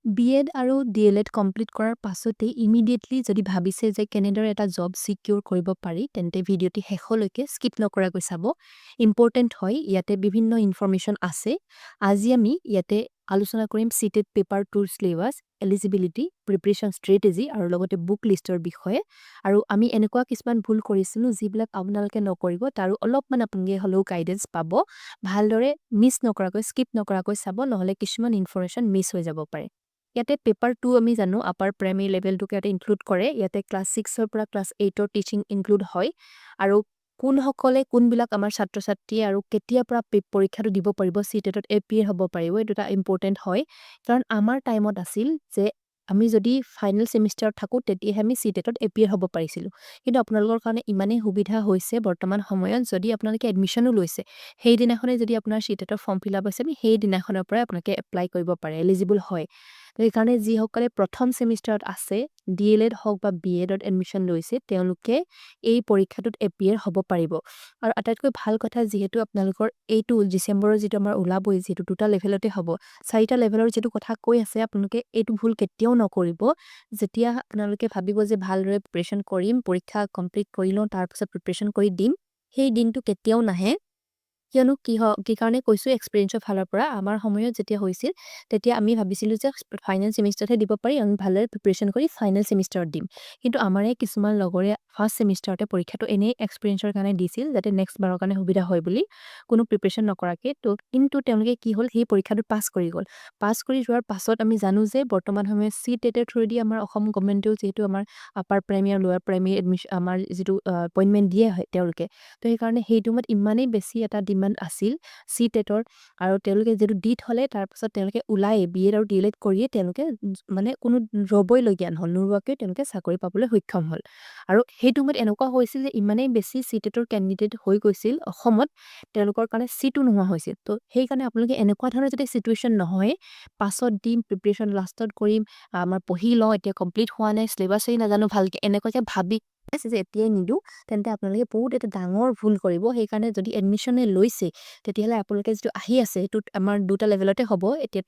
B.Ed আৰু D.L.Ed complete কৰাৰ পাছতে ইমিডিয়েটলি যদি ভাবিছে যে কেনেদৰে এটা জব সিকিউৰ কৰিব পাৰি তেন্তে ভিডিঅ'টি শেষলৈকে স্কিপ নকৰাকৈ চাব ইম্পৰ্টেণ্ট হয় ইয়াতে বিভিন্ন ইনফৰমেশ্যন আছে আজি আমি ইয়াতে আলোচনা কৰিম CTet paper 2 syllabus eligibility preparation strategy আৰু লগতে বুক লিষ্টৰ বিষয়ে আৰু আমি এনেকুৱা কিছুমান ভুল কৰিছিলো যিবিলাক আপোনালোকে নকৰিব তাৰো অলপমান আপোনালোকে হলেও গাইডেন্স পাব ভালদৰে মিছ নকৰাকৈ স্কিপ নকৰাকৈ চাব নহলে কিছুমান ইনফৰমেশ্যন মিছ হৈ যাব পাৰে ইয়াতে পেপাৰ 2 আমি জানো আপাৰ প্ৰাইমেৰী লেভেলটোকে ইয়াতে ইনক্লুড কৰে ইয়াতে ক্লাছ 6 ৰ পৰা ক্লাছ 8 ৰ টিচিং ইনক্লুড হয় আৰু কোনসকলে কোনবিলাক আমাৰ ছাত্ৰ ছাত্ৰী আৰু কেতিয়া পৰা পৰীক্ষাটো দিব পাৰিব CTETত এপিয়াৰ হ'ব পাৰিব এইটো এটা ইম্পৰ্টেণ্ট হয় কাৰণ আমাৰ টাইমত আছিল যে আমি যদি ফাইনেল সেমিষ্টাৰত থাকো তেতিয়াহে আমি CTETত এপিয়াৰ হ'ব পাৰিছিলো কিন্তু আপোনালোকৰ কাৰণে ইমানেই সুবিধা হৈছে বৰ্তমান সময়ত যদি আপোনালোকে এডমিশনো লৈছে সেই দিনাখনে যদি আপোনাৰ CTETৰ ফৰ্ম ফিল আপ হৈছে আমি সেই দিনাখনৰ পৰা আপোনালোকে এপ্লাই কৰিব পাৰে এলিজিবল হয় সেইকাৰণে যিসকলে প্ৰথম সেমিষ্টাৰত আছে D.L.Ed হওক বা B.Edত এডমিশন লৈছে তেওঁলোকে এই পৰীক্ষাটোত এপিয়াৰ হ'ব পাৰিব আৰু আটাইতকৈ ভাল কথা যিহেতু আপোনালোকৰ এইটো ডিসেম্বৰৰ যেটো আমাৰ ওলাবই যেটো দুটা লেভেলতে হ'ব চাৰিটা লেভেলৰ যেটো কথা কৈ আছে আপোনালোকে এইটো ভুল কেতিয়াও নকৰিব যেতিয়া আপোনালোকে ভাবিব যে ভালদৰে প্ৰিপাৰেচন কৰিম পৰীক্ষা কমপ্লিট কৰি লওঁ তাৰ পিছত প্ৰিপাৰেচন কৰি দিম সেই দিনটো কেতিয়াও নাহে কিয়নো কি কাৰণে কৈছো এক্সপেৰিয়েন্সৰ ফালৰ পৰা আমাৰ সময়ত যেতিয়া হৈছিল তেতিয়া আমি ভাবিছিলো যে ফাইনেল সেমিষ্টাৰতে দিব পাৰি আমি ভালদৰে প্ৰিপাৰেচন কৰি ফাইনেল সেমিষ্টাৰত দিম কিন্তু আমাৰে কিছুমান লগৰে ফাৰ্স্ট সেমিষ্টাৰতে পৰীক্ষাটো এনে এক্সপেৰিয়েন্সৰ কাৰণে দিছিল যাতে নেক্সট বাৰৰ কাৰণে সুবিধা হয় বুলি কোনো প্ৰিপাৰেচন নকৰাকে তো কিন্তু তেওঁলোকে কি হ'ল সেই পৰীক্ষাটো পাছ কৰি গ'ল পাছ কৰি যোৱাৰ পাছত আমি জানো যে বৰ্তমান সময়ত CTET ৰ থ্ৰুদি আমাৰ অসম গভৰ্ণমেণ্টেও যেহেতু আমাৰ আপাৰ প্ৰাইমেৰী আৰু লোৱাৰ প্ৰাইমেৰী এডমিশন আমাৰ যেটো এপইন্টমেন্ট দিয়ে হয় তেওঁলোকে তো সেই কাৰণে সেইটো মত ইমানেই বেছি এটা ডিমান্ড আছিল CTETৰ আৰু তেওঁলোকে যেটো দি থলে তাৰ পাছত তেওঁলোকে উলাই B.Ed আৰু D.L.Ed কৰিয়ে তেওঁলোকে মানে কোনো ৰবই লগিয়া নহল নুৰুৱাকৈ তেওঁলোকে চাকৰি পাবলৈ সক্ষম হ'ল আৰু সেইটো মত এনেকুৱা হৈছিল যে ইমানেই বেছি CTETৰ কেণ্ডিডেট হৈ গৈছিল অসমত তেওঁলোকৰ কাৰণে সিটো নোহোৱা হৈছিল তো সেই কাৰণে আপোনালোকে এনেকুৱা ধৰণৰ যদি সিচুৱেচন নহয় পাছত দিম প্ৰিপাৰেচন লাষ্টত কৰিম আমাৰ পঢ়ি লওঁ এতিয়া কমপ্লিট হোৱা নাই সিলেবাসেই নাজানো ভালকে এনেকুৱাকে ভাবি যে এতিয়াই নিদু তেন্তে আপোনালোকে বহুত এটা ডাঙৰ ভুল কৰিব সেই কাৰণে যদি এডমিশনে লৈছে তেতিয়াহলে আপোনালোকে যেটো আহি আছে এটো আমাৰ দুটা লেভেলতে হ'ব এতিয়া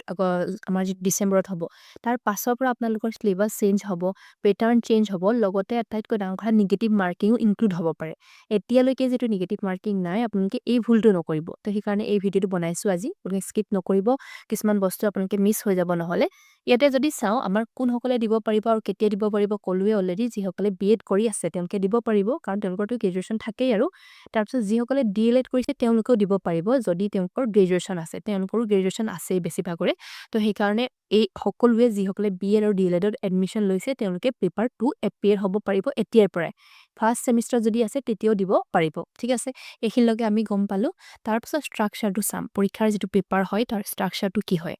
আমাৰ যে ডিসেম্বৰত হ'ব তাৰ পাছৰ পৰা আপোনালোকৰ সিলেবাস চেঞ্জ হ'ব পেটাৰ্ন চেঞ্জ হ'ব লগতে আটাইতকৈ ডাঙৰ কথা নিগেটিভ মাৰ্কিংও ইনক্লুড হ'ব পাৰে এতিয়ালৈকে যেটো নিগেটিভ মাৰ্কিং নাই আপোনালোকে এই ভুলটো নকৰিব তো সেই কাৰণে এই ভিডিওটো বনাইছো আজি আপোনালোকে স্কিপ নকৰিব কিছুমান বস্তু আপোনালোকে মিছ হৈ যাব নহলে ইয়াতে যদি চাও আমাৰ কোন সকলে দিব পাৰিব আৰু কেতিয়া দিব পাৰিব কলুৱে অলৰেডি যি সকলে B.Ed কৰি আছে তেওঁলোকে দিব পাৰিব কাৰণ তেওঁলোকৰটো গ্ৰেজুৱেচন থাকেই আৰু তাৰ পিছত যি সকলে D.L.Ed কৰিছে তেওঁলোকেও দিব পাৰিব যদি তেওঁলোকৰ গ্ৰেজুৱেচন আছে তেওঁলোকৰো গ্ৰেজুৱেচন আছে বেছিভাগৰে তো সেই কাৰণে এই সকলোৱে যি সকলে B.Ed আৰু D.L.Edত এডমিশন লৈছে তেওঁলোকে পেপাৰ 2 এপিয়াৰ হ'ব পাৰিব এতিয়াৰ পৰাই ফাৰ্স্ট সেমিষ্টাৰ যদি আছে তেতিয়াও দিব পাৰিব ঠিক আছে এখিনলৈকে আমি গম পালো তাৰ পিছত ষ্ট্ৰাকচাৰটো চাম পৰীক্ষাৰ যেটো পেপাৰ হয় তাৰ ষ্ট্ৰাকচাৰটো কি হয়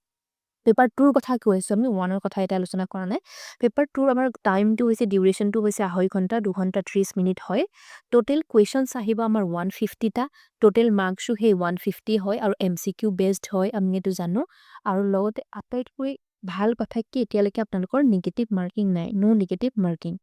পেপাৰ 2 ৰ কথা কৈছো আমি 1 ৰ কথা এটা আলোচনা কৰা নাই পেপাৰ 2 ৰ আমাৰ টাইমটো হৈছে ডিউৰেচনটো হৈছে 2.5 ঘণ্টা 2 ঘণ্টা 30 মিনিট হয় টোটাল কোৱেশ্চনছ আহিব আমাৰ 150 টা টোটাল মাৰ্কসও হে 150 হয় আৰু MCQ বেসড হয় আমি এটো জানো আৰু লগতে আটাইতকৈ ভাল কথা কি এতিয়ালৈকে আপোনালোকৰ নিগেটিভ মাৰ্কিং নাই নো নিগেটিভ মাৰ্কিং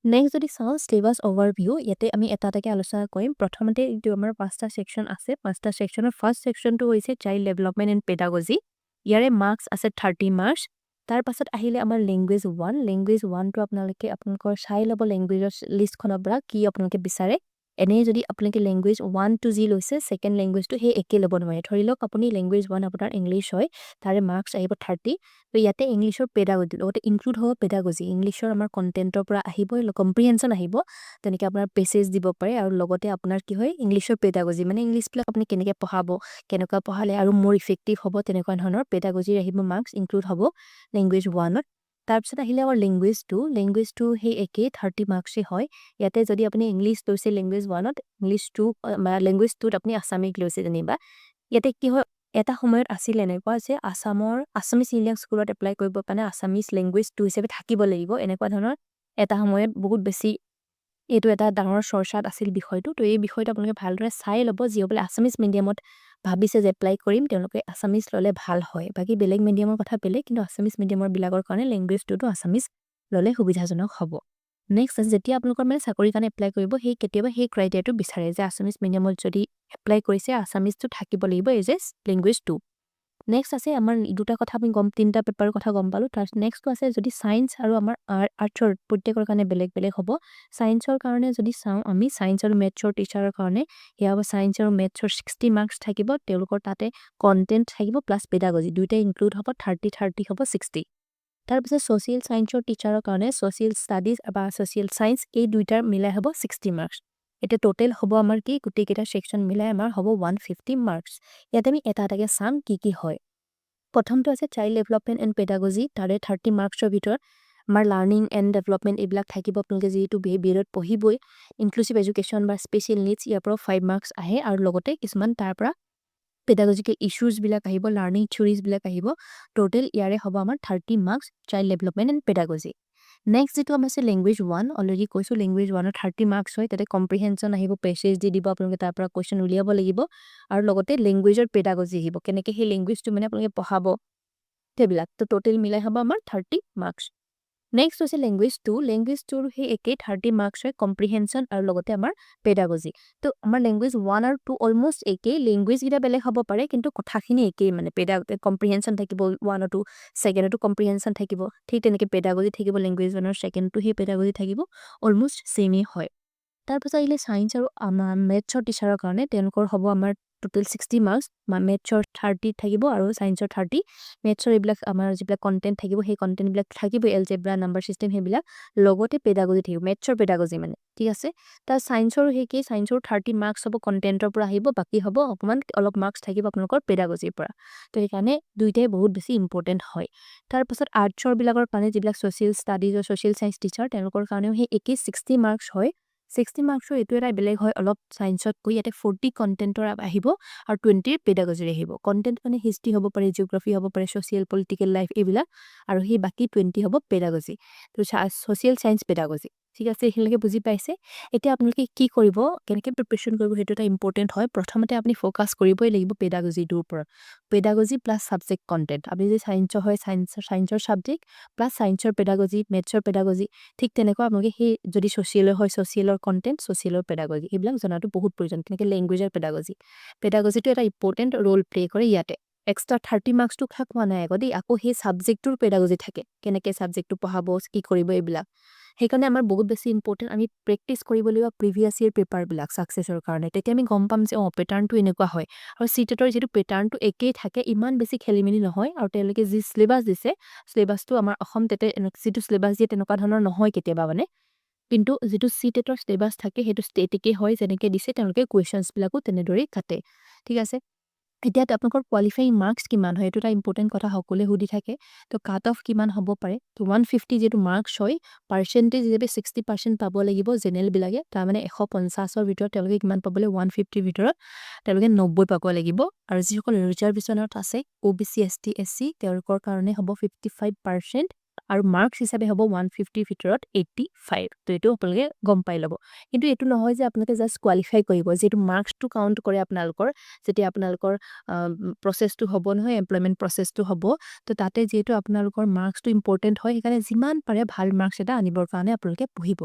নেক্সট যদি চাও সিলেবাস ওভাৰভিউ ইয়াতে আমি এটা এটাকে আলোচনা কৰিম প্ৰথমতে এইটো আমাৰ পাঁচটা সেকশন আছে পাঁচটা সেকশনৰ ফাৰ্স্ট সেকশনটো হৈছে চাইল্ড ডেভেলপমেন্ট এণ্ড পেডাগজি ইয়াৰে মাৰ্কস আছে 30 মাৰ্কস তাৰ পাছত আহিলে আমাৰ ল্যাঙ্গুৱেজ 1 টো আপোনালোকৰ চাই লব ল্যাঙ্গুৱেজৰ লিষ্টখনৰ পৰা কি আপোনালোকে বিচাৰে এনে যদি আপোনালোকে ল্যাঙ্গুৱেজ 1 টো জি লৈছে সেকেন্ড ল্যাঙ্গুৱেজ টো হে একে লব নোৱাৰে ধৰি লওক আপুনি ল্যাঙ্গুৱেজ 1 আপোনাৰ ইংলিশ হয় তাৰে মাৰ্কস আহিব 30 তো ইয়াতে ইংলিশৰ পেডাগজি লগতে ইনক্লুড হ'ব পেডাগজি ইংলিশৰ আমাৰ কন্টেন্টৰ পৰা আহিব কম্প্ৰিহেনশন আহিব তেনেকে আপোনাৰ পেছেজ দিব পাৰে আৰু লগতে আপোনাৰ কি হয় ইংলিশৰ পেডাগজি মানে ইংলিশ প্লাক আপুনি কেনেকৈ পঢ়াব কেনেকুৱা পঢ়ালে আৰু মোৰ ইফেক্টিভ হ'ব তেনেকুৱা ধৰণৰ পেডাগজিৰ আহিব মাৰ্কস ইনক্লুড হ'ব ল্যাঙ্গুৱেজ 1 ত তাৰ পিছত আহিলে আমাৰ ল্যাঙ্গুৱেজ 2 হে একে 30 মাৰ্কসে হয় ইয়াতে যদি আপুনি ইংলিশ লৈছে ল্যাঙ্গুৱেজ 1 ত ইংলিশ 2 ল্যাঙ্গুৱেজ 2 ত আপুনি আসামিক লৈছে যেনিবা ইয়াতে কি হয় এটা সময়ত আছিল এনেকুৱা যে আসামিস ইংলিশ স্কুলত এপ্লাই কৰিব কাৰণে আসামিস ল্যাঙ্গুৱেজ 2 হিচাপে থাকিব লাগিব এনেকুৱা ধৰণৰ এটা সময়ত বহুত বেছি এটো এটা ডাঙৰ চৰ্চাত আছিল বিষয়টো তো এই বিষয়টো আপোনালোকে ভালদৰে চাই লব যিসকলে আসামিস মিডিয়ামত ভাবিছে যে এপ্লাই কৰিম তেওঁলোকে আসামিস ললে ভাল হয় বাকি বেলেগ মিডিয়ামৰ কথা বেলেগ কিন্তু আসামিস মিডিয়ামৰ বিলাকৰ কাৰণে ল্যাঙ্গুৱেজ 2 টো আসামিস ললে সুবিধাজনক হ'ব নেক্সট যেতিয়া আপোনালোকৰ মানে চাকৰি কাৰণে এপ্লাই কৰিব সেই কেতিয়াবা সেই ক্ৰাইটেৰিয়াটো বিচাৰে যে আসামিস মিডিয়ামত যদি এপ্লাই কৰিছে আসামিসটো থাকিব লাগিব এজ ল্যাঙ্গুৱেজ 2 নেক্সট আছে আমাৰ দুটা কথা আমি তিনিটা পেপাৰৰ কথা গম পালোঁ। তাৰ নেক্সটটো আছে যদি ছায়েন্স আৰু আমাৰ আৰ্টছৰ প্ৰত্যেকৰ কাৰণে বেলেগ বেলেগ হ'ব। ছায়েন্সৰ কাৰণে যদি চাওঁ আমি ছায়েন্স আৰু মেথছৰ টিচাৰৰ কাৰণে সেয়া হ'ব ছায়েন্স আৰু মেথছৰ 60 মাৰ্কছ থাকিব। তেওঁলোকৰ তাতে কণ্টেণ্ট থাকিব প্লাছ পেডাগজি দুয়োটাই ইনক্লুড হ'ব 30 হ'ব 60। তাৰপিছত ছ'চিয়েল ছায়েন্সৰ টিচাৰৰ কাৰণে ছ'চিয়েল ষ্টাডিজ বা ছ'চিয়েল ছায়েন্স এই দুইটাৰ মিলাই হ'ব 60 মাৰ্কছ। এতিয়া টোটেল হ'ব আমাৰ কি গোটেইকেইটা ছেকশ্যন মিলাই আমাৰ হ'ব 150 মাৰ্কছ। ইয়াতে আমি এটা এটাকৈ চাম কি হয়। প্ৰথমটো আছে চাইল্ড ডেভেলপমেণ্ট এণ্ড পেডাগজি তাৰে 30 মাৰ্কছৰ ভিতৰত আমাৰ লাৰ্ণিং এণ্ড ডেভেলপমেণ্ট এইবিলাক থাকিব। আপোনালোকে যিহেতু বিএডত পঢ়িবই ইনক্লুচিভ এডুকেশ্যন বা স্পেচিয়েল নিডছ ইয়াৰ পৰাও 5 মাৰ্কছ আহে আৰু লগতে কিছুমান তাৰ পৰা পেডাগজিকেল ইছ্যুজবিলাক আহিব লাৰ্ণিং থিয়ৰিজবিলাক আহিব। টোটেল ইয়াৰে হ'ব আমাৰ 30 marks child development and pedagogy. Next যিটো আমাৰ আছে লেংগুৱেজ 1 অলৰেডি কৈছোঁ লেংগুৱেজ 1ৰ 30 মাৰ্কছ হয়। তাতে কম্প্ৰিহেনশ্যন আহিব পেছেজ দি দিব আপোনালোকে তাৰ পৰা কুৱেশ্যন উলিয়াব লাগিব আৰু লগতে লেংগুৱেজৰ পেডাগজি আহিব কেনেকৈ সেই লেংগুৱেজটো মানে আপোনালোকে পঢ়াব সেইবিলাক। তো টোটেল মিলাই হ'ব আমাৰ 30 মাৰ্কছ। নেক্সট হৈছে লেংগুৱেজ 2 লেংগুৱেজ 2ৰ সেই একেই 30 মাৰ্কছ হয় কম্প্ৰিহেনশ্যন আৰু লগতে আমাৰ পেডাগজি। তো আমাৰ লেংগুৱেজ 1 আৰু 2 অলমষ্ট একেই লেংগুৱেজকেইটা বেলেগ হ'ব পাৰে কিন্তু কথাখিনি একেই মানে কম্প্ৰিহেনশ্যন থাকিব 1 আৰু 2 ছেকেণ্ডতো কম্প্ৰিহেনশ্যন থাকিব ঠিক তেনেকৈ পেডাগজি থাকিব লেংগুৱেজ 1ৰ ছেকেণ্ডটো সেই পেডাগজি থাকিব অলমষ্ট ছেমেই হয়। তাৰপাছত আহিলে ছায়েন্স আৰু আমাৰ মেথছৰ টিচাৰৰ কাৰণে তেওঁলোকৰ হ'ব আমাৰ টোটেল 60 মাৰ্কছ মেথছৰ 30 থাকিব আৰু ছায়েন্সৰ 30 মেথছৰ এইবিলাক আমাৰ যিবিলাক কণ্টেণ্ট থাকিব সেই কণ্টেণ্টবিলাক থাকিব এলজেব্ৰা নাম্বাৰ ছিষ্টেম সেইবিলাক লগতে পেডাগজি থাকিব মেথছৰ পেডাগজি মানে ঠিক আছে। তাৰ ছায়েন্সৰো সেইকেই ছায়েন্সৰ 30 মাৰ্কছ হ'ব কণ্টেণ্টৰ পৰা আহিব বাকী হ'ব অলপ মাৰ্কছ থাকিব আপোনালোকৰ পেডাগজিৰ পৰা। তো সেইকাৰণে দুইটাই বহুত বেছি ইম্পৰ্টেণ্ট হয়। তাৰপাছত আৰ্টছৰবিলাকৰ কাৰণে যিবিলাক ছ'চিয়েল ষ্টাডিজ আৰু ছ'চিয়েল ছায়েন্স টিচাৰ তেওঁলোকৰ কাৰণেও সেই একেই 60 মাৰ্কছ হয়। 60 মাৰ্কছৰ এইটো এটা বেলেগ হয় অলপ ছায়েন্সতকৈ ইয়াতে 40 কণ্টেণ্টৰ আহিব আৰু 20 পেডাগজিৰ আহিব। কণ্টেণ্ট মানে হিষ্ট্ৰী হ'ব পাৰে জিঅ'গ্ৰাফী হ'ব পাৰে ছ'চিয়েল পলিটিকেল লাইফ এইবিলাক আৰু সেই বাকী 20 হ'ব পেডাগজি। তো ছ'চিয়েল ছায়েন্স পেডাগজি ঠিক আছে এইখিনিলৈকে বুজি পাইছে। এতিয়া আপোনালোকে কি কৰিব কেনেকৈ প্ৰিপেৰেশ্যন কৰিব সেইটো এটা ইম্পৰ্টেণ্ট হয়। প্ৰথমতে আপুনি ফ'কাছ কৰিবই লাগিব পেডাগজিটোৰ ওপৰত পেডাগজি প্লাছ ছাবজেক্ট কণ্টেণ্ট আপুনি যদি ছায়েন্সৰ হয় ছায়েন্সৰ ছাবজেক্ট প্লাছ ছায়েন্সৰ পেডাগজি মেথছৰ পেডাগজি ঠিক তেনেকুৱা আপোনালোকে সেই যদি ছ'চিয়েলৰ হয় ছ'চিয়েলৰ কণ্টেণ্ট ছ'চিয়েলৰ পেডাগজি এইবিলাক জনাটো বহুত প্ৰয়োজন। তেনেকৈ লেংগুৱেজৰ পেডাগজিটো এটা ইম্পৰ্টেণ্ট ৰ'ল প্লে' কৰে ইয়াতে। এক্সট্ৰা 30 মাৰ্কছটো খোৱা নাই আকৌ দেই আকৌ সেই ছাবজেক্টটোৰ পেডাগজি থাকে কেনেকৈ ছাবজেক্টটো পঢ়াব কি কৰিব এইবিলাক। সেইকাৰণে আমাৰ বহুত বেছি ইম্পৰ্টেণ্ট আমি প্ৰেক্টিচ কৰিব লাগিব প্ৰিভিয়াছ ইয়েৰ পেপাৰবিলাক ছাকচেছৰ কাৰণে তেতিয়া আমি গম পাম যে পেটাৰ্ণটো এনেকুৱা হয় আৰু চিটেটৰ যিটো পেটাৰ্ণটো একেই থাকে ইমান বেছি খেলি মেলি নহয় আৰু তেওঁলোকে যি চিলেবাছ দিছে চিলেবাছটো আমাৰ অসম টেটে যিটো চিলেবাছ দিয়ে তেনেকুৱা ধৰণৰ নহয় কেতিয়াবা মানে কিন্তু যিটো চিটেটৰ চিলেবাছ থাকে সেইটো ষ্টেটিকেই হয় যেনেকৈ দিছে তেওঁলোকে কুৱেশ্যনছবিলাকো তেনেদৰেই কাটে ঠিক আছে। এতিয়া আপোনালোকৰ কোৱালিফাইং মাৰ্কছ কিমান হয় এইটো এটা ইম্পৰ্টেণ্ট কথা সকলোৱে সুধি থাকে। তো কাট অফ কিমান হ'ব পাৰে তো 150 যিটো মাৰ্কছ হয় পাৰ্চেণ্টেজ হিচাপে 60% পাব লাগিব জেনেৰেলবিলাকে তাৰমানে 150ৰ ভিতৰত তেওঁলোকে কিমান পাবলৈ 150ৰ ভিতৰত তেওঁলোকে 90 পাব লাগিব আৰু যিসকল ৰিজাৰ্ভেশ্যনত আছে OBC ST SC তেওঁলোকৰ কাৰণে হ'ব 55% আৰু মাৰ্কছ হিচাপে হ'ব 150ৰ ভিতৰত 85। তো এইটো আপোনালোকে গম পাই ল'ব কিন্তু এইটো নহয় যে আপোনালোকে জাষ্ট কোৱালিফাই কৰিব যিহেতু মাৰ্কছটো কাউণ্ট কৰে আপোনালোকৰ যেতিয়া আপোনালোকৰ প্ৰচেছটো হ'ব নহয় এমপ্লয়মেণ্ট প্ৰচেছটো হ'ব তো তাতে যিহেতু আপোনালোকৰ মাৰ্কছটো ইম্পৰ্টেণ্ট হয় সেইকাৰণে যিমান পাৰে ভাল মাৰ্কছ এটা আনিবৰ কাৰণে আপোনালোকে পঢ়িব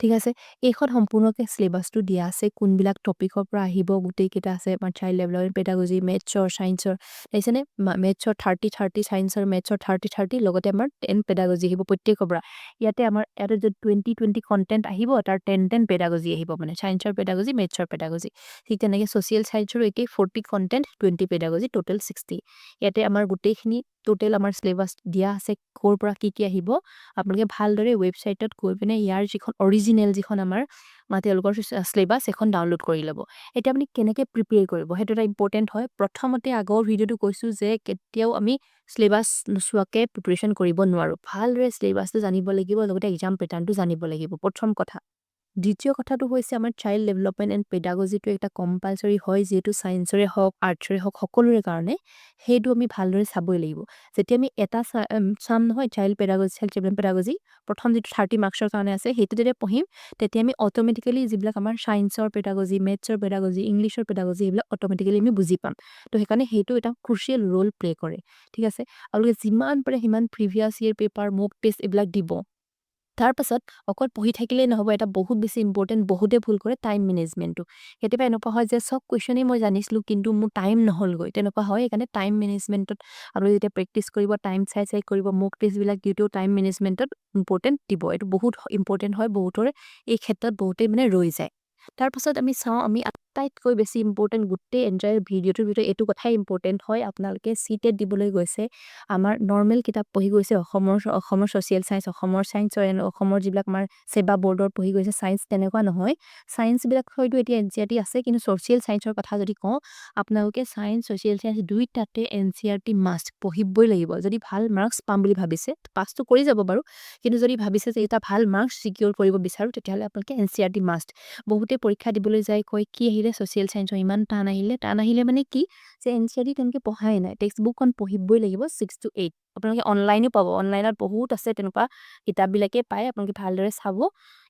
ঠিক আছে। এইখন সম্পূৰ্ণকৈ চিলেবাছটো দিয়া আছে কোনবিলাক টপিকৰ পৰা আহিব গোটেইকেইটা আছে আমাৰ চাইল্ড ডেভেলপমেণ্ট পেডাগজি মেথছৰ ছায়েন্সৰ দেখিছেনে মেথছৰ 30 ছায়েন্সৰ মেথছৰ 30 লগতে আমাৰ 10 পেডাগজি আহিব প্ৰত্যেকৰ পৰা ইয়াতে যদি 20 কণ্টেণ্ট আহিব তাৰ 10 পেডাগজি আহিব মানে ছায়েন্সৰ পেডাগজি মেথছৰ পেডাগজি ঠিক তেনেকৈ ছ'চিয়েল ছায়েন্সৰো একেই 40 কণ্টেণ্ট 20 পেডাগজি টোটেল 60। ইয়াতে আমাৰ গোটেইখিনি টোটেল আমাৰ চিলেবাছ দিয়া আছে ক'ৰ পৰা কি আহিব আপোনালোকে ভালদৰে ৱেবছাইটত গৈ পিনে ইয়াৰ যিখন অৰিজিনেল যিখন আমাৰ তেওঁলোকৰ চিলেবাছ এখন ডাউনলোড কৰি ল'ব। এতিয়া আপুনি কেনেকৈ প্ৰিপেয়াৰ কৰিব সেইটো এটা ইম্পৰ্টেণ্ট হয়। প্ৰথমতে আগৰ ভিডিঅ'টো কৈছোঁ যে কেতিয়াও আমি চিলেবাছ নোচোৱাকৈ প্ৰিপেৰেশ্যন কৰিব নোৱাৰোঁ ভালদৰে চিলেবাছটো জানিব লাগিব লগতে এক্সাম পেটাৰ্ণটো জানিব লাগিব প্ৰথম কথা। দ্বিতীয় কথাটো হৈছে আমাৰ চাইল্ড ডেভেলপমেণ্ট এণ্ড পেডাগজিটো এটা কম্পালচৰি হয় যিহেতু ছায়েন্সৰে হওক আৰ্টছৰে হওক সকলোৰে কাৰণে সেইটো আমি ভালদৰে চাবই লাগিব। যেতিয়া আমি এটা চাম নহয় চাইল্ড ডেভেলপমেণ্ট পেডাগজি প্ৰথম যিটো 30 মাৰ্কছৰ কাৰণে আছে সেইটো যেতিয়া পঢ়িম তেতিয়া আমি অট'মেটিকেলি যিবিলাক আমাৰ ছায়েন্সৰ পেডাগজি মেথছৰ পেডাগজি ইংলিছৰ পেডাগজি এইবিলাক অট'মেটিকেলি আমি বুজি পাম। তো সেইকাৰণে সেইটো এটা ক্ৰুচিয়েল ৰ'ল প্লে' কৰে ঠিক আছে। আৰু যিমান পাৰে সিমান প্ৰিভিয়াছ ইয়েৰ পেপাৰ মক টেষ্ট এইবিলাক দিব তাৰ পাছত অকল পঢ়ি থাকিলেই নহ'ব, এটা বহুত বেছি ইম্পৰ্টেণ্ট, বহুতে ভুল কৰে টাইম মেনেজমেণ্টটো। কেতিয়াবা এনেকুৱা হয় যে চব কুৱেশ্যনেই মই জানিছিলোঁ কিন্তু মোৰ টাইম নহ'লগৈ, তেনেকুৱা হয়। সেইকাৰণে টাইম মেনেজমেণ্টত আপুনি যেতিয়া প্ৰেক্টিচ কৰিব, টাইম চাই চাই কৰিব, মক টেষ্টবিলাক দিওঁতেও টাইম মেনেজমেণ্টত ইম্পৰ্টেণ্ট দিব। এইটো বহুত ইম্পৰ্টেণ্ট হয়, বহুতৰে এই ক্ষেত্ৰত বহুতেই মানে ৰৈ যায়। তাৰপাছত আমি চাওঁ, আমি আটাইতকৈ বেছি ইম্পৰ্টেণ্ট গোটেই এণ্টায়াৰ ভিডিঅ'টোৰ ভিতৰত এইটো কথাই ইম্পৰ্টেণ্ট হয়, আপোনালোকে CTET দিবলৈ গৈছে, আমাৰ নৰ্মেল কিতাপ পঢ়ি গৈছে, অসমৰ ছ'চিয়েল চায়েন্স, অসমৰ ছায়েন্সৰ অসমৰ যিবিলাক আমাৰ ছেবা বৰ্ডৰ পঢ়ি গৈছে ছায়েন্স, তেনেকুৱা নহয়। ছায়েন্সবিলাক হয়তো এতিয়া NCERT আছে, কিন্তু ছ'চিয়েল ছায়েন্সৰ কথা যদি কওঁ, আপোনালোকে ছায়েন্স, ছ'চিয়েল ছায়েন্স দুইটাতে NCERT মাষ্ট পঢ়িবই লাগিব। যদি ভাল মাৰ্কছ পাম বুলি ভাবিছে, পাছটো কৰি যাব বাৰু, কিন্তু যদি ভাবিছে যে এটা ভাল মাৰ্কছ ছিকিউৰ কৰিব বিচাৰোঁ, তেতিয়াহ'লে আপোনালোকে NCERT মাষ্ট। বহুতে পৰীক্ষা দিবলৈ যায়, কয় কি আহিলে ছ'চিয়েল ছায়েন্সৰ ইমান টান আহিলে মানে কি যে NCERT তেনেকৈ পঢ়াই নাই, টেক্সট বুকখন পঢ়িবই লাগিব 6 to 8। আপোনালোকে অনলাইনো পাব, অনলাইনত বহুত আছে তেনেকুৱা কিতাপবিলাকে পায়, আপোনালোকে ভালদৰে চাব।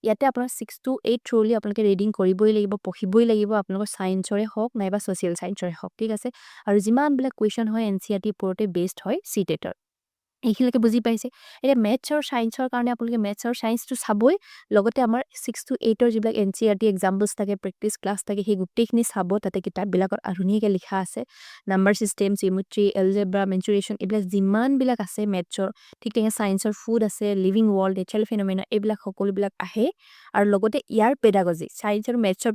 ইয়াতে আপোনাৰ 6 to 8 থ্ৰুলি আপোনালোকে ৰিডিং কৰিবই লাগিব, পঢ়িবই লাগিব, আপোনালোকৰ ছায়েন্সৰে হওক নাইবা ছ'চিয়েল ছায়েন্সৰে হওক, ঠিক আছে। আৰু যিমানবিলাক কুৱেশ্যন হয় NCERT ওপৰতে বেছড হয় CTETৰ। এইখিনিলৈকে বুজি পাইছে। এতিয়া মেথছ আৰু ছায়েন্সৰ কাৰণে আপোনালোকে মেথছ আৰু ছায়েন্সটো চাবই, লগতে আমাৰ 6 to 8ৰ যিবিলাক NCERT এক্সাম্পলছ থাকে, প্ৰেক্টিচ ক্লাছ থাকে, সেই গোটেইখিনি চাব। তাতে কিতাপবিলাকত ধুনীয়াকৈ লিখা আছে, নাম্বাৰ ছিষ্টেম, জিঅ'মেট্ৰি, এলজেব্ৰা, মেঞ্চুৰেশ্যন, এইবিলাক যিমানবিলাক আছে মেথছৰ, ঠিক তেনেকৈ ছায়েন্সৰ ফুড আছে, লিভিং ৱৰ্ল্ড, নেচাৰেল ফেন'মেনা, এইবিলাক সকলোবিলাক আহে। আৰু লগতে ইয়াৰ পেডাগজি, ছায়েন্স আৰু মেথছৰ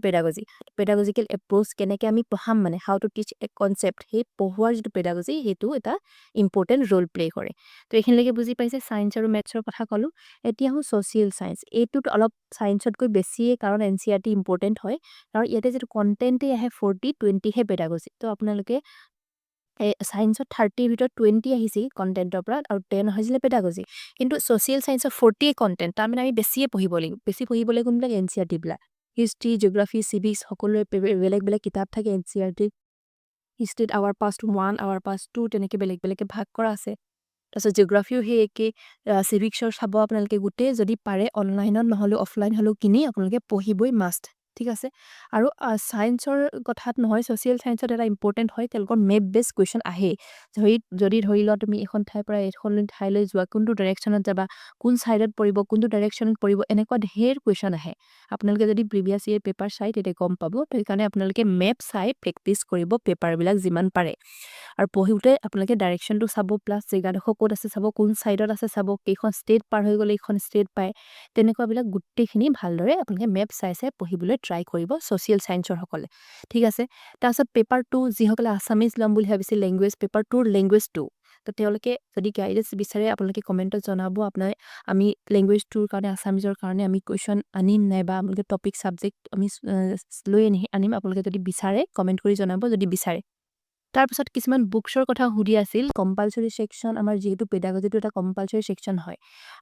পেডাগজিকেল এপ্ৰ'চ, কেনেকৈ আমি পঢ়াম, মানে how to teach A concept, সেই পঢ়োৱাৰ যিটো পেডাগজি, সেইটো এটা ইম্পৰ্টেণ্ট ৰ'ল প্লে কৰে। তো এইখিনিলৈকে বুজি পাইছে, ছায়েন্স আৰু মেথছৰ কথা ক'লোঁ। এতিয়া আহোঁ ছ'চিয়েল ছায়েন্স। এইটোত অলপ ছায়েন্সতকৈ বেছিয়ে, কাৰণ NCERT ইম্পৰ্টেণ্ট হয়, আৰু ইয়াতে যিটো কণ্টেণ্টেই আহে 40-20হে পেডাগজি। তো আপোনালোকে ছায়েন্সত 30ৰ ভিতৰত 20 আহিছিল কণ্টেণ্টৰ পৰা, আৰু 10 হৈছিলে পেডাগজি। কিন্তু ছ'চিয়েল ছায়েন্সৰ 40 কণ্টেণ্ট, তাৰমানে আমি বেছিয়ে পঢ়িব লাগিব। বেছি পঢ়িব লাগিব কোনবিলাক NCERTবিলাক, হিষ্ট্ৰী, জিঅ'গ্ৰাফী, চিভিক্স, সকলোৰে বেলেগ বেলেগ কিতাপ থাকে NCERT। হিষ্ট্ৰীত আৱাৰ পাষ্ট 1, আৱাৰ পাষ্ট 2, তেনেকৈ বেলেগ বেলেগকৈ ভাগ কৰা আছে। তাৰপিছত জিঅ'গ্ৰাফিও সেই একেই, চিভিক্সৰ চাব আপোনালোকে গোটেই, যদি পাৰে অনলাইনত নহ'লেও অফলাইন হ'লেও কিনি আপোনালোকে পঢ়িবই মাষ্ট, ঠিক আছে। আৰু ছায়েন্সৰ কথাত নহয়, ছ'চিয়েল ছায়েন্সত এটা ইম্পৰ্টেণ্ট হয়, তেওঁলোকৰ মেপ বেছ কুৱেশ্যন আহেই। যদি ধৰি লোৱা তুমি এখন ঠাইৰ পৰা এখন ঠাইলৈ যোৱা, কোনটো ডাইৰেকশ্যনত যাবা, কোন ছাইডত পৰিব, কোনটো ডাইৰেকশ্যনত পৰিব, এনেকুৱা ঢেৰ কুৱেশ্যন আহে। আপোনালোকে যদি প্ৰিভিয়াছ ইয়েৰ পেপাৰ চাই তেতিয়া গম পাব। তো সেইকাৰণে আপোনালোকে মেপ চাই প্ৰেক্টিচ কৰিব পেপাৰবিলাক যিমান পাৰে। আৰু পঢ়োঁতে আপোনালোকে ডাইৰেকশ্যনটো চাব, প্লাছ জেগাডোখৰ ক'ত আছে চাব, কোন ছাইডত আছে চাব, কেইখন ষ্টেট পাৰ হৈ গ'লে এইখন ষ্টেট পায়, তেনেকুৱাবিলাক গোটেইখিনি ভালদৰে আপোনালোকে মেপ চাই চাই পঢ়িবলৈ ট্ৰাই কৰিব ছ'চিয়েল ছায়েন্সৰ সকলে, ঠিক আছে। তাৰপিছত পেপাৰ 2, যিসকলে আছামিজ ল'ম বুলি ভাবিছে, লেংগুৱেজ পেপাৰ 2ৰ লেংগুৱেজ 2, তো তেওঁলোকে যদি গাইডেন্স বিচাৰে আপোনালোকে কমেণ্টত জনাব। আমি লেংগুৱেজ 2ৰ কাৰণে, আছামিজৰ কাৰণে আমি কুৱেশ্যন আনিম নাইবা আপোনালোকে টপিক ছাবজেক্ট আমি লৈ আনিম, আপোনালোকে যদি বিচাৰে কমেণ্ট কৰি জনাব যদি বিচাৰে। তাৰপিছত কিছুমান বুকছৰ কথা সুধি আছিল। কম্পালচৰি ছেকশ্যন, আমাৰ যিহেতু পেডাগজিটো এটা কম্পালচৰি ছেকশ্যন হয়,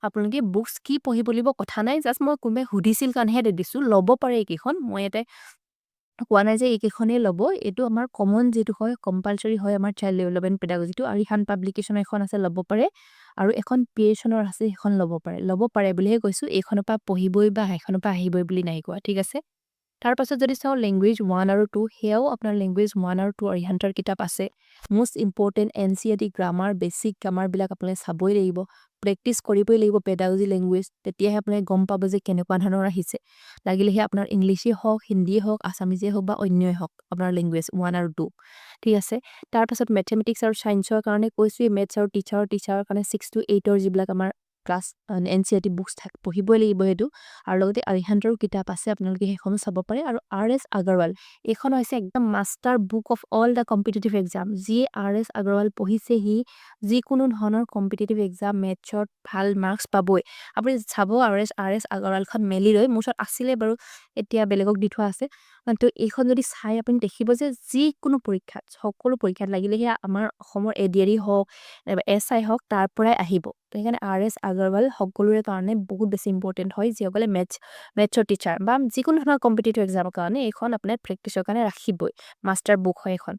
আপোনালোকে বুকছ কি পঢ়িব লাগিব কথা নাই, জাষ্ট মই কোনোবাই সুধিছিল কাৰণেহে দিছোঁ। ল'ব পাৰে এইকেইখন, মই ইয়াতে কোৱা নাই যে এইকেইখনেই ল'ব। এইটো আমাৰ কমন যিটো হয়, কম্পালচৰি হয় আমাৰ চাইল্ড ডেভেলপমেণ্ট পেডাগজিটো। আৰু এখন পাব্লিকেশ্যনৰ এখন আছে, ল'ব পাৰে, আৰু এখন পিয়েচনৰ আছে, সেইখন ল'ব পাৰে বুলিহে কৈছোঁ। এইখনৰ পৰা পঢ়িবই বা সেইখনৰ পৰা আহিবই বুলি নাই কোৱা, ঠিক আছে। তাৰপাছত যদি চাওঁ লেংগুৱেজ 1 আৰু 2, সেয়াও আপোনাৰ লেংগুৱেজ 1 আৰু 2 অৰিহান্তৰ কিতাপ আছে। Most important NCERT grammar, basic গ্ৰামাৰবিলাক আপোনালোকে চাবই লাগিব, প্ৰেক্টিচ কৰিবই লাগিব পেডাগজি লেংগুৱেজ, তেতিয়াহে আপোনালোকে গম পাব যে কেনেকুৱা ধৰণৰ আহিছে। লাগিলেহে আপোনাৰ ইংলিছেই হওক, হিন্দীয়ে হওক, আছামিজেই হওক বা অন্যই হওক, আপোনাৰ লেংগুৱেজ 1 আৰু 2, ঠিক আছে। তাৰপাছত মেথমেটিক্স আৰু ছায়েন্সৰ কাৰণে কৈছোঁৱেই, মেথছ আৰু টিচাৰৰ কাৰণে 6 to 8ৰ যিবিলাক আমাৰ ক্লাছ NCERT বুকছ পঢ়িবই লাগিব সেইটো। আৰু লগতে অৰিহান্তৰো কিতাপ আছে, আপোনালোকে সেইখনো চাব পাৰে। আৰু RS আগৰৱাল, এইখন হৈছে একদম master book of all the competitive exam. যিয়ে RS আগৰৱাল পঢ়িছে, সি যিকোনো ধৰণৰ কম্পিটিটিভ এক্সাম মেথছত ভাল মাৰ্কছ পাবই। আপুনি চাব RS আগৰৱালখন মেলি লৈ, মোৰ ওচৰত আছিলে বাৰু, এতিয়া বেলেগক দি থোৱা আছে। তো এইখন যদি চাই আপুনি দেখিব যে যিকোনো পৰীক্ষাত, সকলো পৰীক্ষাত, লাগিলেহে আমাৰ অসমৰ ADRE হওক নাইবা SI হওক, তাৰ পৰাই আহিব। তো সেইকাৰণে RS আগৰৱাল সকলোৰে কাৰণে বহুত বেছি ইম্পৰ্টেণ্ট হয়, যিসকলে মেথছৰ টিচাৰ বা যিকোনো ধৰণৰ কম্পিটিটিভ এক্সামৰ কাৰণে এইখন আপোনাৰ প্ৰেক্টিচৰ কাৰণে ৰাখিবই, মাষ্টাৰ বুক হয় এইখন,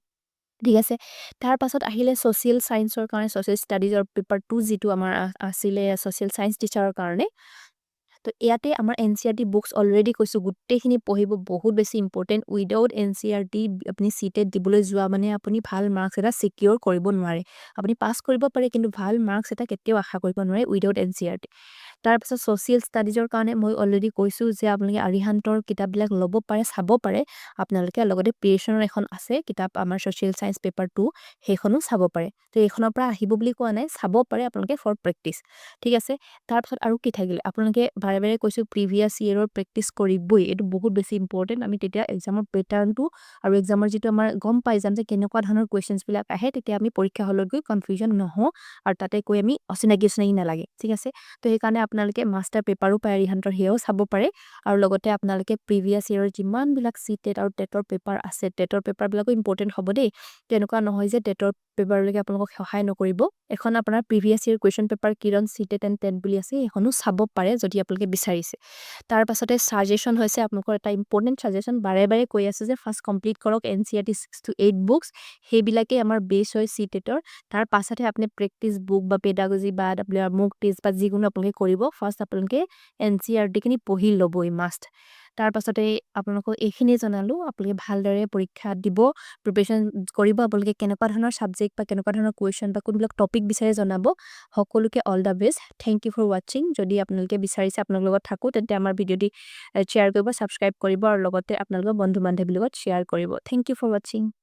ঠিক আছে। তাৰপাছত আহিলে ছ'চিয়েল ছায়েন্সৰ কাৰণে, ছ'চিয়েল ষ্টাডিজৰ পেপাৰ 2, যিটো আমাৰ আছিলে ছ'চিয়েল ছায়েন্স টিচাৰৰ কাৰণে। তো ইয়াতে আমাৰ NCERT বুকছ অলৰেডি কৈছোঁ, গোটেইখিনি পঢ়িব, বহুত বেছি ইম্পৰ্টেণ্ট। উইদাউট NCERT আপুনি CTET দিবলৈ যোৱা মানে আপুনি ভাল মাৰ্কছ এটা ছিকিউৰ কৰিব নোৱাৰে। আপুনি পাছ কৰিব পাৰে, কিন্তু ভাল মাৰ্কছ এটা কেতিয়াও আশা কৰিব নোৱাৰে উইদাউট NCERT। তাৰপিছত ছ'চিয়েল ষ্টাডিজৰ কাৰণে মই অলৰেডি কৈছোঁ যে আপোনালোকে আৰিহান্তৰ কিতাপবিলাক ল'ব পাৰে, চাব পাৰে আপোনালোকে। লগতে ক্ৰিয়েশ্যনৰ এখন আছে কিতাপ আমাৰ ছ'চিয়েল চায়েন্স পেপাৰ 2, সেইখনো চাব পাৰে। তো এইখনৰ পৰা আহিব বুলি কোৱা নাই, চাব পাৰে আপোনালোকে ফৰ প্ৰেক্টিচ, ঠিক আছে। তাৰপিছত আৰু কি থাকিলে, আপোনালোকে বাৰে বাৰে কৈছোঁ প্ৰিভিয়াছ ইয়েৰৰ প্ৰেক্টিচ কৰিবই, এইটো বহুত বেছি ইম্পৰ্টেণ্ট। আমি তেতিয়া এক্সামৰ পেটাৰ্ণটো আৰু এক্সামৰ যিটো আমাৰ গম পাই যাম যে কেনেকুৱা ধৰণৰ কুৱেশ্যনছবিলাক আহে, তেতিয়া আমি পৰীক্ষা হলত গৈ কনফিউজন নহওঁ আৰু তাতে কৈ আমি অচিনাকি নালাগে, ঠিক আছে। তো সেইকাৰণে আপোনালোকে মাষ্টাৰ পেপাৰো পায় আৰিহান্তৰ, সেয়াও চাব পাৰে। আৰু লগতে আপোনালোকে প্ৰিভিয়াছ ইয়েৰৰ যিমানবিলাক CTet আৰু টেটৰ পেপাৰ আছে, টেটৰ পেপাৰবিলাকো ইম্পৰ্টেণ্ট হ'ব দেই। তেনেকুৱা নহয় যে টেটৰ পেপাৰলৈকে আপোনালোকক সহায় নকৰিব। এখন আপোনাৰ previous year question paper Kiran CTet and TET বুলি আছে, সেইখনো চাব পাৰে যদি আপোনালোকে বিচাৰিছে। তাৰ পাছতে ছাজেশ্যন হৈছে আপোনালোকৰ এটা ইম্পৰ্টেণ্ট ছাজেশ্যন, বাৰে বাৰে কৈ আছে যে ফাৰ্ষ্ট কমপ্লিট কৰক NCERT 6 to 8 বুকছ, সেইবিলাকেই আমাৰ বেছ হয় CTETৰ। তাৰ পাছতহে আপুনি প্ৰেক্টিচ বুক বা পেডাগজি বা আপোনাৰ মোক টেষ্ট বা যিকোনো আপোনালোকে কৰিব। ফাৰ্ষ্ট আপোনালোকে NCERTখিনি পঢ়ি ল'বই মাষ্ট। তাৰ পাছতে আপোনালোকক এইখিনি জনালোঁ, আপোনালোকে ভালদৰে পৰীক্ষা দিব, প্ৰিপেৰেশ্যন কৰিব। আপোনালোকে কেনেকুৱা ধৰণৰ ছাবজেক্ট বা কেনেকুৱা ধৰণৰ কুৱেশ্যন বা কোনবিলাক টপিক বিচাৰে জনাব। সকলোকে all the best, thank you for ৱাচিং। যদি আপোনালোকে বিচাৰিছে আপোনালোকৰ লগত থাকোঁ, তেন্তে আমাৰ ভিডিঅ'টি শ্বেয়াৰ কৰিব, ছাবস্ক্ৰাইব কৰিব আৰু লগতে আপোনালোকৰ বন্ধু বান্ধৱীৰ লগত শ্বেয়াৰ কৰিব। থেংক ইউ ফৰ ৱাচিং।